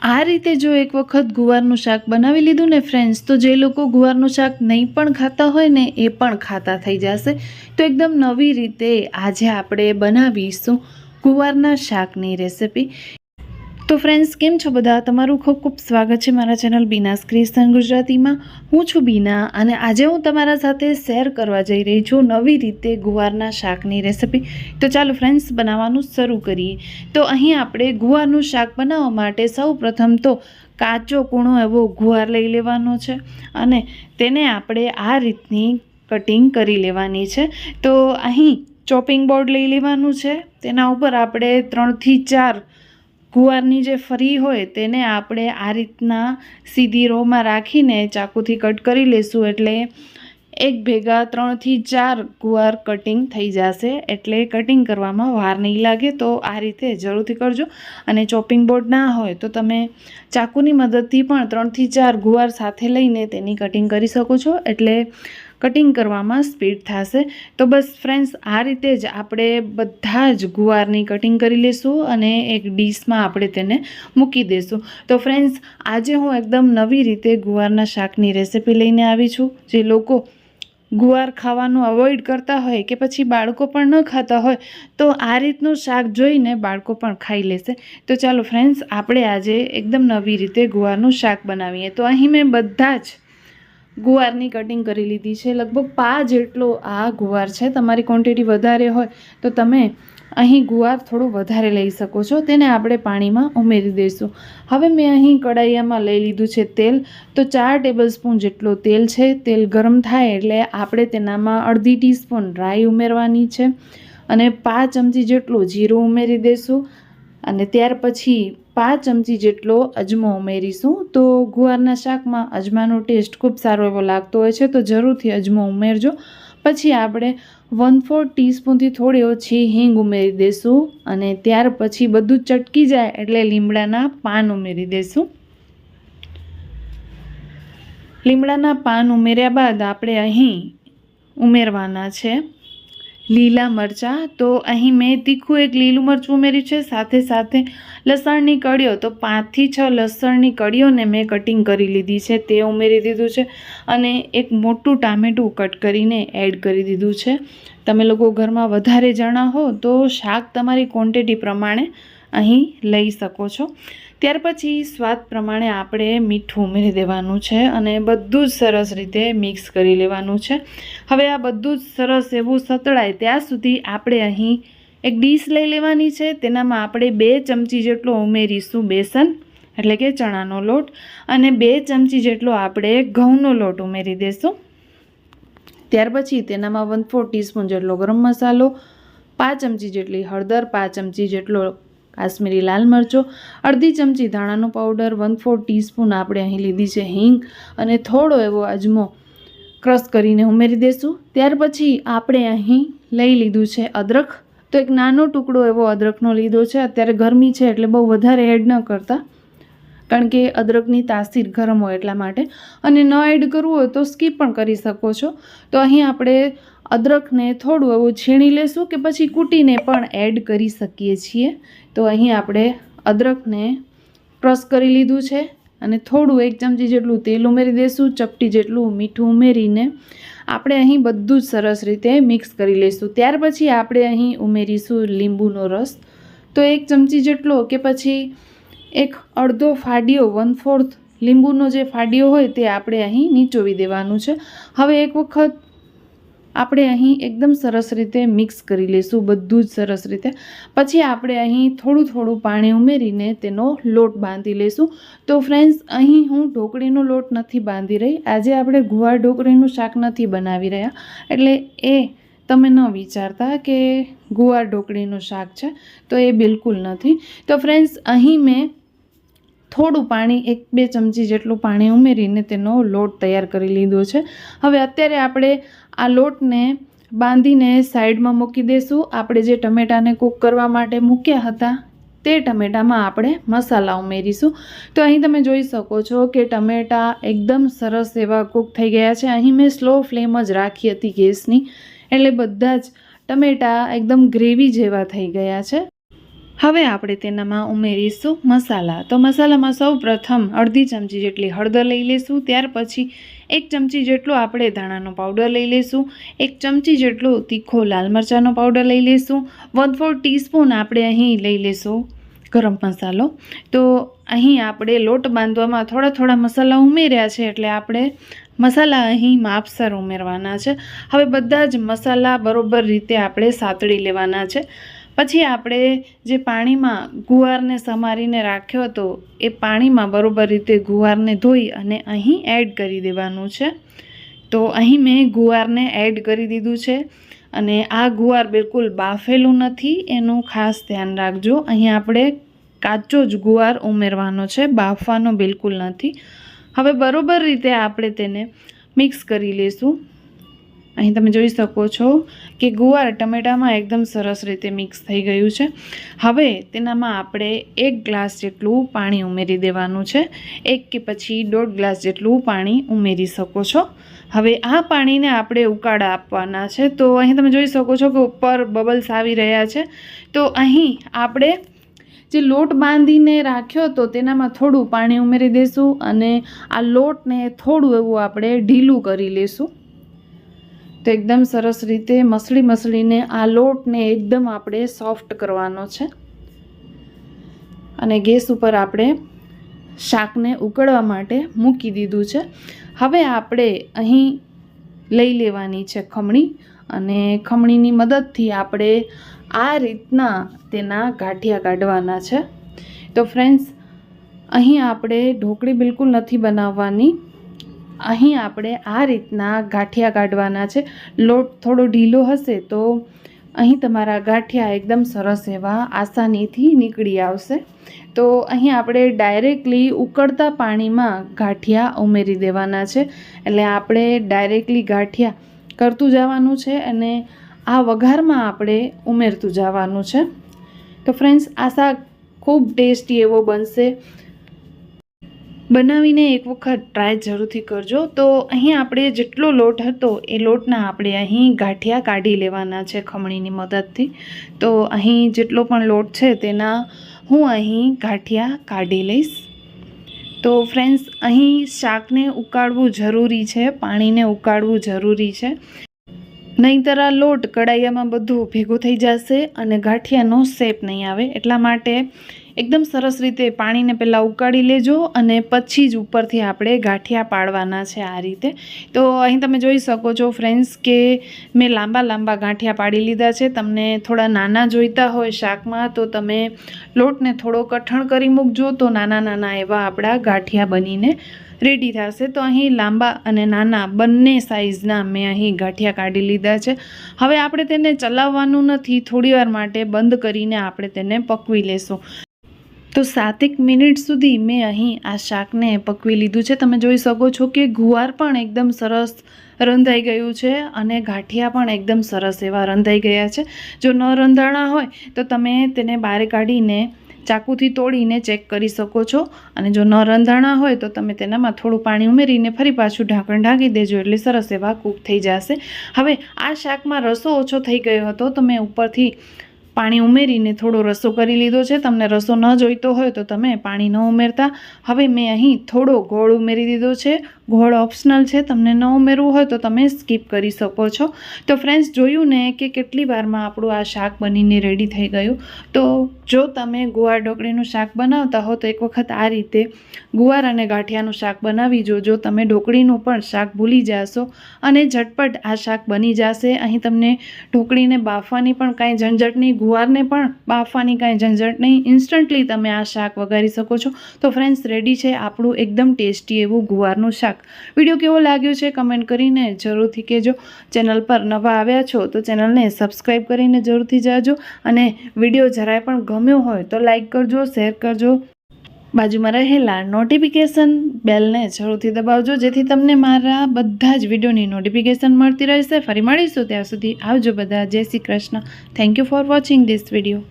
આ રીતે જો એક વખત ગુવારનું શાક બનાવી લીધું ને ફ્રેન્ડ્સ, તો જે લોકો ગુવારનું શાક નહીં પણ ખાતા હોય ને એ પણ ખાતા થઈ જશે. તો એકદમ નવી રીતે આજે આપણે બનાવીશું ગુવારના શાકની રેસિપી. તો ફ્રેન્ડ્સ, કેમ છો બધા? તમારું ખૂબ ખૂબ સ્વાગત છે મારા ચેનલ બીનાસ ક્રિએશન ગુજરાતીમાં. હું છું બીના અને આજે હું તમારા સાથે શેર કરવા જઈ રહી છું નવી રીતે ગુવારના શાકની રેસિપી. તો ચાલો ફ્રેન્ડ્સ, બનાવવાનું શરૂ કરીએ. તો અહીં આપણે ગુવારનું શાક બનાવવા માટે સૌ પ્રથમ તો કાચો કૂણો એવો ગુવાર લઈ લેવાનો છે અને તેને આપણે આ રીતની કટિંગ કરી લેવાની છે. તો અહીં ચોપિંગ બોર્ડ લઈ લેવાનું છે. તેના ઉપર આપણે 3 થી 4 ગુવારની જે ફરી હોય તેને આપણે આ રીતના સીધી રોમાં રાખીને ચાકુથી કટ કરી લઈશું. એટલે એક ભેગા 3 થી 4 ગુવાર કટિંગ થઈ જશે. એટલે કટિંગ કરવામાં વાર નહીં લાગે. તો આ રીતે જરૂરથી કરજો. અને ચોપિંગ બોર્ડ ના હોય તો તમે ચાકુની મદદથી પણ 3 થી 4 ગુવાર સાથે લઈને તેની કટિંગ કરી શકો છો. એટલે કટિંગ કરવામાં સ્પીડ થશે. તો બસ ફ્રેન્ડ્સ, આ રીતે જ આપણે બધા જ ગુવારની કટિંગ કરી લઈશું અને એક ડીશમાં આપણે તેને મૂકી દઈશું. તો ફ્રેન્ડ્સ, આજે હું એકદમ નવી રીતે ગુવારના શાકની રેસિપી લઈને આવી છું. જે લોકો ગુવાર ખાવાનું અવોઇડ કરતા હોય કે પછી બાળકો પણ ન ખાતા હોય, તો આ રીતનું શાક જોઈને બાળકો પણ ખાઈ લેશે. તો ચાલો ફ્રેન્ડ્સ, આપણે આજે એકદમ નવી રીતે ગુવારનું શાક બનાવીએ. તો અહીં મેં બધા જ ગુવારની કટિંગ કરી લીધી છે. લગભગ 5 જેટલો આ ગુવાર છે. તમારી ક્વોન્ટિટી વધારે હોય તો તમે અહીં ગુવાર થોડો વધારે લઈ શકો છો. તેને આપણે પાણીમાં ઉમેરી દઈશું. હવે મેં અહીં કડાઈયામાં લઈ લીધું છે તેલ. તો 4 ટેબલસ્પૂન જેટલો તેલ છે. તેલ ગરમ થાય એટલે આપણે તેનામાં અડધી ટીસ્પૂન રાઈ ઉમેરવાની છે અને 5 ચમચી જેટલું જીરું ઉમેરી દઈશું અને ત્યાર પછી 5 ચમચી જેટલો અજમો ઉમેરીશું. તો ગુવારના શાકમાં અજમાનો ટેસ્ટ ખૂબ સારો એવો લાગતો હોય છે, તો જરૂરથી અજમો ઉમેરજો. પછી આપણે 1/4 ટીસ્પૂનથી થોડી ઓછી હિંગ ઉમેરી દઈશું અને ત્યાર પછી બધું ચટકી જાય એટલે લીમડાના પાન ઉમેરી દઈશું. લીમડાના પાન ઉમેર્યા બાદ આપણે અહીં ઉમેરવાના છે લીલા મરચાં. તો અહીં મેં તીખું એક લીલું મરચું ઉમેર્યું છે. સાથે સાથે લસણની કળીઓ, તો 5 થી 6 લસણની કળીઓને મેં કટિંગ કરી લીધી છે, તે ઉમેરી દીધું છે અને એક મોટું ટામેટું કટ કરીને એડ કરી દીધું છે. તમે લોકો ઘરમાં વધારે જણા હો તો શાક તમારી ક્વોન્ટિટી પ્રમાણે અહીં લઈ શકો છો. ત્યાર પછી સ્વાદ પ્રમાણે આપણે મીઠું ઉમેરી દેવાનું છે અને બધું જ સરસ રીતે મિક્સ કરી લેવાનું છે. હવે આ બધું જ સરસ એવું સતળાય ત્યાં સુધી આપણે અહીં એક ડીશ લઈ લેવાની છે. તેનામાં આપણે 2 ચમચી જેટલો ઉમેરીશું બેસન, એટલે કે ચણાનો લોટ, અને 2 ચમચી જેટલો આપણે ઘઉંનો લોટ ઉમેરી દઈશું. ત્યાર પછી તેનામાં 1/4 ટીસ્પૂન જેટલો ગરમ મસાલો, 5 ચમચી જેટલી હળદર, 5 ચમચી જેટલો કાશ્મીરી લાલ મરચો, અડધી ચમચી ધાણાનો પાવડર, 1/4 ટીસ્પૂન આપણે અહીં લીધી છે હિંગ અને થોડો એવો અજમો ક્રશ કરીને ઉમેરી દઈશું. ત્યાર પછી આપણે અહીં લઈ લીધું છે અદરક. તો એક નાનો ટુકડો એવો અદરકનો લીધો છે. અત્યારે ગરમી છે એટલે બહુ વધારે એડ ન કરતા, કારણ કે અદરકની તાસીર ગરમ હોય એટલા માટે. અને ન એડ કરવું હોય તો સ્કીપ પણ કરી શકો છો. તો અહીં આપણે અદરકને થોડું એવું છીણી લેશું કે પછી કૂટીને પણ એડ કરી શકીએ છીએ. તો અહીં આપણે અદરકને ક્રશ કરી લીધું છે અને થોડું 1 ચમચી જેટલું તેલ ઉમેરી દઈશું. ચપટી જેટલું મીઠું ઉમેરીને આપણે અહીં બધું જ સરસ રીતે મિક્સ કરી લઈશું. ત્યાર પછી આપણે અહીં ઉમેરીશું લીંબુનો રસ. તો 1 ચમચી જેટલો કે પછી એક અડધો ફાડીઓ, 1/4 લીંબુનો જે ફાડીઓ હોય તે આપણે અહીં નીચોવી દેવાનું છે. હવે એક વખત આપણે અહીં એકદમ સરસ રીતે મિક્સ કરી લઈશું, બધું જ સરસ રીતે. પછી આપણે અહીં થોડું થોડું પાણી ઉમેરીને તેનો લોટ બાંધી લઈશું. તો ફ્રેન્ડ્સ, અહીં હું ઢોકળીનો લોટ નથી બાંધી રહી. આજે આપણે ગુવાર ઢોકળીનું શાક નથી બનાવી રહ્યા, એટલે એ તમે ન વિચારતા કે ગુવાર ઢોકળીનું શાક છે, તો એ બિલકુલ નથી. તો ફ્રેન્ડ્સ, અહીં મેં થોડું પાણી 1-2 ચમચી જેટલું પાણી ઉમેરીને તેનો લોટ તૈયાર કરી લીધો છે. હવે અત્યારે આપણે આ લોટને બાંધીને સાઈડમાં મૂકી દઈશું. આપણે જે ટમેટાને કૂક કરવા માટે મૂક્યા હતા તે ટમેટામાં આપણે મસાલા ઉમેરીશું. તો અહીં તમે જોઈ શકો છો કે ટમેટા એકદમ સરસ એવા કૂક થઈ ગયા છે. અહીં મેં સ્લો ફ્લેમ જ રાખી હતી ગેસની, એટલે બધા જ ટમેટા એકદમ ગ્રેવી જેવા થઈ ગયા છે. હવે આપણે તેનામાં ઉમેરીશું મસાલા. તો મસાલામાં સૌ પ્રથમ અડધી ચમચી જેટલી હળદર લઈ લઈશું. ત્યાર પછી 1 ચમચી જેટલો આપણે ધાણાનો પાવડર લઈ લઈશું. 1 ચમચી જેટલો તીખો લાલ મરચાંનો પાવડર લઈ લઈશું. 1/4 ટીસ્પૂન આપણે અહીં લઈ લઈશું ગરમ મસાલો. તો અહીં આપણે લોટ બાંધવામાં થોડા મસાલા ઉમેર્યા છે, એટલે આપણે મસાલા અહીં માપસર ઉમેરવાના છે. હવે બધા જ મસાલા બરોબર રીતે આપણે સાતળી લેવાના છે. પછી આપણે જે પાણીમાં ગુવારને સમારીને રાખ્યો હતો એ પાણીમાં બરોબર રીતે ગુવારને ધોઈ અને અહીં એડ કરી દેવાનું છે. તો અહીં મેં ગુવારને એડ કરી દીધું છે અને આ ગુવાર બિલકુલ બાફેલું નથી, એનું ખાસ ધ્યાન રાખજો. અહીં આપણે કાચો જ ગુવાર ઉમેરવાનો છે, બાફવાનો બિલકુલ નથી. હવે બરોબર રીતે આપણે તેને મિક્સ કરી લઈશું. અહીં તમે જોઈ શકો છો કે ગુવાર ટમેટામાં એકદમ સરસ રીતે મિક્સ થઈ ગયું છે. હવે તેનામાં આપણે 1 ગ્લાસ જેટલું પાણી ઉમેરી દેવાનું છે. 1 કે પછી 1.5 ગ્લાસ જેટલું પાણી ઉમેરી શકો છો. હવે આ પાણીને આપણે ઉકાળા આપવાના છે. તો અહીં તમે જોઈ શકો છો કે ઉપર બબલ્સ આવી રહ્યા છે. તો અહીં આપણે જે લોટ બાંધીને રાખ્યો હતો તેનામાં થોડું પાણી ઉમેરી દઈશું અને આ લોટને થોડું એવું આપણે ઢીલું કરી લઈશું. તો એકદમ સરસ રીતે મસળીને આ લોટને એકદમ આપણે સોફ્ટ કરવાનો છે. અને ગેસ ઉપર આપણે શાકને ઉકળવા માટે મૂકી દીધું છે. હવે આપણે અહીં લઈ લેવાની છે ખમણી, અને ખમણીની મદદથી આપણે આ રીતના તેના ગાંઠિયા કાઢવાના છે. તો ફ્રેન્ડ્સ, અહીં આપણે ઢોકળી બિલકુલ નથી બનાવવાની. અહીં આપણે આ રીતના ગાંઠિયા કાઢવાના છે. લોટ થોડો ઢીલો હશે તો અહીં તમારા ગાંઠિયા એકદમ સરસ એવા આસાનીથી નીકળી આવશે. તો અહીં આપણે ડાયરેક્ટલી ઉકળતા પાણીમાં ગાંઠિયા ઉમેરી દેવાના છે. એટલે આપણે ડાયરેક્ટલી ગાંઠિયા કરતું જવાનું છે અને આ વઘારમાં આપણે ઉમેરતું જવાનું છે. તો ફ્રેન્ડ્સ, આ શાક ખૂબ ટેસ્ટી એવો બનશે. બનાવીને એક વખત ટ્રાય જરૂરથી કરજો. તો અહીં આપણે જેટલો લોટ હતો એ લોટના આપણે અહીં ગાંઠિયા કાઢી લેવાના છે ખમણીની મદદથી. તો અહીં જેટલો પણ લોટ છે તેના હું અહીં ગાંઠિયા કાઢી લઈશ. તો ફ્રેન્ડ્સ, અહીં શાકને ઉકાળવું જરૂરી છે, પાણીને ઉકાળવું જરૂરી છે. નહીંતર આ લોટ કડાઈયામાં બધું ભેગું થઈ જશે અને ગાંઠિયાનો શેપ નહીં આવે. એટલા માટે એકદમ સરસ રીતે પાણીને પહેલાં ઉકાળી લેજો અને પછી જ ઉપરથી આપણે ગાંઠિયા પાડવાના છે આ રીતે. તો અહીં તમે જોઈ શકો છો ફ્રેન્ડ્સ કે મેં લાંબા ગાંઠિયા પાડી લીધા છે. તમને થોડા નાના જોઈતા હોય શાકમાં તો તમે લોટને થોડો કઠણ કરી મૂકજો, તો નાના એવા આપણા ગાંઠિયા બનીને રેડી થશે. તો અહીં લાંબા અને નાના બંને સાઇઝના મેં અહીં ગાંઠિયા કાઢી લીધા છે. હવે આપણે તેને ચલાવવાનું નથી, થોડીવાર માટે બંધ કરીને આપણે તેને પકવી લેશું. તો 7 મિનિટ સુધી મેં અહીં આ શાકને પકવી લીધું છે. તમે જોઈ શકો છો કે ગુવાર પણ એકદમ સરસ રંધાઈ ગયું છે અને ગાંઠિયા પણ એકદમ સરસ એવા રંધાઈ ગયા છે. જો ન રંધાણા હોય તો તમે તેને બહાર કાઢીને ચાકુથી તોડીને ચેક કરી શકો છો, અને જો ન રંધાણા હોય તો તમે તેનામાં થોડું પાણી ઉમેરીને ફરી પાછું ઢાંકણ ઢાંકી દેજો, એટલે સરસ એવા કૂક થઈ જશે. હવે આ શાકમાં રસો ઓછો થઈ ગયો હતો તો મેં ઉપરથી પાણી ઉમેરીને થોડો રસો કરી લીધો છે. તમને રસો ન જોઈતો હોય તો તમે પાણી ન ઉમેરતા. હવે મેં અહીં થોડો ગોળ ઉમેરી દીધો છે. ગોળ ઓપ્શનલ છે, તમને ન ઉમેરવું હોય તો તમે સ્કીપ કરી શકો છો. તો ફ્રેન્ડ્સ, જોયું ને કે કેટલી વારમાં આપણું આ શાક બનીને રેડી થઈ ગયું. તો જો તમે ગુવાર ઢોકળીનું શાક બનાવતા હો તો એક વખત આ રીતે ગુવાર અને ગાંઠિયાનું શાક બનાવી જોજો. તમે ઢોકળીનું પણ શાક ભૂલી જશો અને ઝટપટ આ શાક બની જશે. અહીં તમને ઢોકળીને બાફવાની પણ કાંઈ ઝંઝટ નહીં, ગુવારને પણ બાફવાની કાંઈ ઝંઝટ નહીં. ઇન્સ્ટન્ટલી તમે આ શાક વઘારી શકો છો. તો ફ્રેન્ડ્સ, રેડી છે આપણું એકદમ ટેસ્ટી એવું ગુવારનું શાક. વિડીયો કેવો લાગ્યો છે કમેન્ટ કરીને જરૂરથી કહેજો. ચેનલ પર નવા આવ્યા છો તો ચેનલને સબસ્ક્રાઈબ કરીને જરૂરથી જાજો, અને વિડીયો જરાય પણ ગમ્યો હોય તો લાઈક કરજો, શેર કરજો. બાજુમાં રહેલા નોટિફિકેશન બેલને જરૂરથી દબાવજો, જેથી તમને મારા બધા જ વિડીયોની નોટિફિકેશન મળતી રહેશે. ફરી મળીશું, ત્યાં સુધી આવજો બધા. જય Shri Krishna. Thank you for watching this video.